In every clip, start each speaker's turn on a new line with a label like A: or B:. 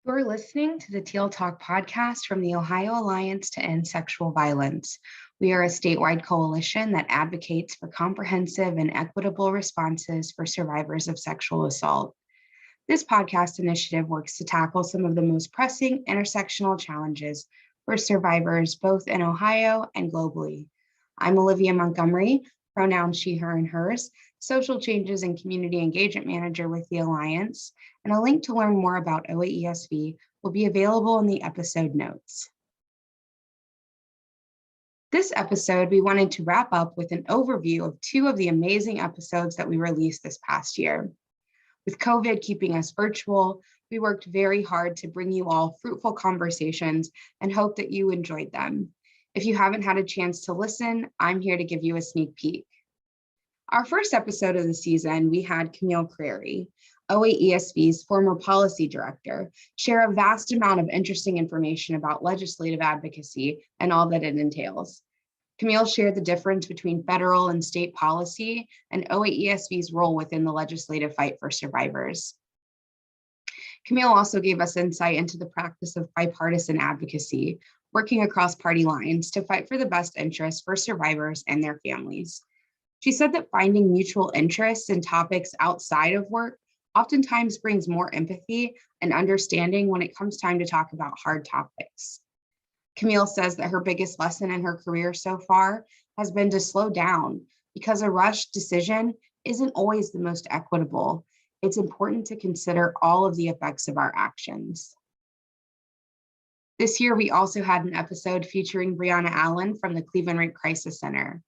A: You're listening to the Teal Talk Podcast from the Ohio Alliance to End Sexual Violence. We are a statewide coalition that advocates for comprehensive and equitable responses for survivors of sexual assault. This podcast initiative works to tackle some of the most pressing intersectional challenges for survivors both in Ohio and globally. I'm Olivia Montgomery, pronouns she, her, and hers, Social Changes and Community Engagement Manager with the Alliance, and a link to learn more about OAESV will be available in the episode notes. This episode, we wanted to wrap up with an overview of two of the amazing episodes that we released this past year. With COVID keeping us virtual, we worked very hard to bring you all fruitful conversations and hope that you enjoyed them. If you haven't had a chance to listen, I'm here to give you a sneak peek. Our first episode of the season, we had Camille Crary, OAESV's former policy director, share a vast amount of interesting information about legislative advocacy and all that it entails. Camille shared the difference between federal and state policy and OAESV's role within the legislative fight for survivors. Camille also gave us insight into the practice of bipartisan advocacy, working across party lines to fight for the best interests for survivors and their families. She said that finding mutual interests in topics outside of work oftentimes brings more empathy and understanding when it comes time to talk about hard topics. Camille says that her biggest lesson in her career so far has been to slow down because a rushed decision isn't always the most equitable. It's important to consider all of the effects of our actions. This year, we also had an episode featuring Brianna Allen from the Cleveland Rape Crisis Center.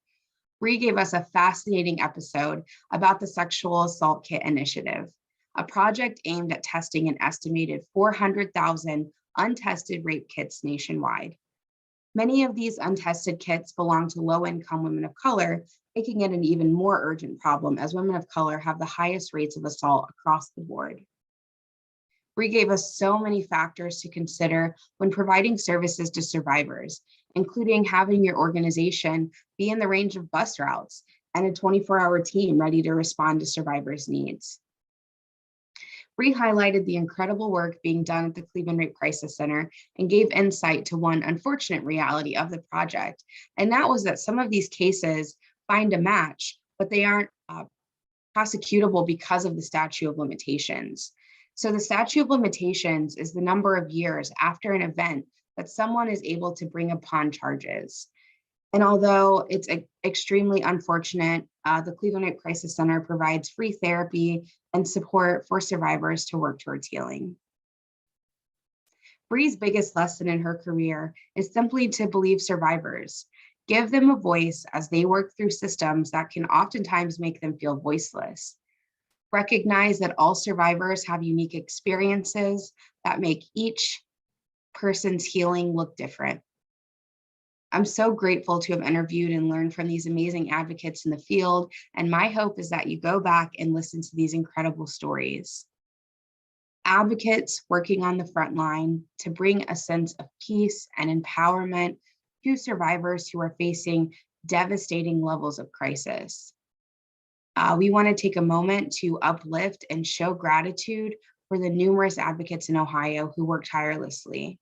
A: Bree gave us a fascinating episode about the Sexual Assault Kit Initiative, a project aimed at testing an estimated 400,000 untested rape kits nationwide. Many of these untested kits belong to low-income women of color, making it an even more urgent problem as women of color have the highest rates of assault across the board. Bree gave us so many factors to consider when providing services to survivors, including having your organization be in the range of bus routes and a 24-hour team ready to respond to survivors' needs. Bree highlighted the incredible work being done at the Cleveland Rape Crisis Center and gave insight to one unfortunate reality of the project, and that was that some of these cases find a match, but they aren't prosecutable because of the statute of limitations. So the statute of limitations is the number of years after an event that someone is able to bring upon charges. And although it's extremely unfortunate, the Cleveland Rape Crisis Center provides free therapy and support for survivors to work towards healing. Bree's biggest lesson in her career is simply to believe survivors, give them a voice as they work through systems that can oftentimes make them feel voiceless. Recognize that all survivors have unique experiences that make each person's healing look different. I'm so grateful to have interviewed and learned from these amazing advocates in the field, and my hope is that you go back and listen to these incredible stories. Advocates working on the front line to bring a sense of peace and empowerment to survivors who are facing devastating levels of crisis. We want to take a moment to uplift and show gratitude for the numerous advocates in Ohio who work tirelessly.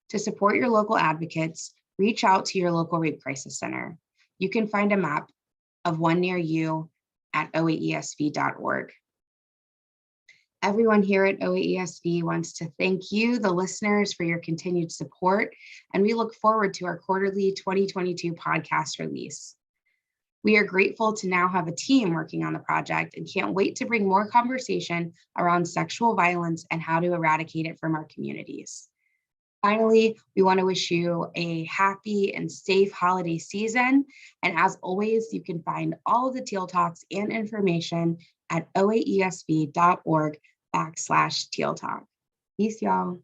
A: To support your local advocates, reach out to your local rape crisis center. You can find a map of one near you at oaesv.org. Everyone here at OAESV wants to thank you, the listeners, for your continued support, and we look forward to our quarterly 2022 podcast release. We are grateful to now have a team working on the project and can't wait to bring more conversation around sexual violence and how to eradicate it from our communities. Finally, we want to wish you a happy and safe holiday season. And as always, you can find all of the Teal Talks and information at oaesv.org/Teal Talk. Peace, y'all.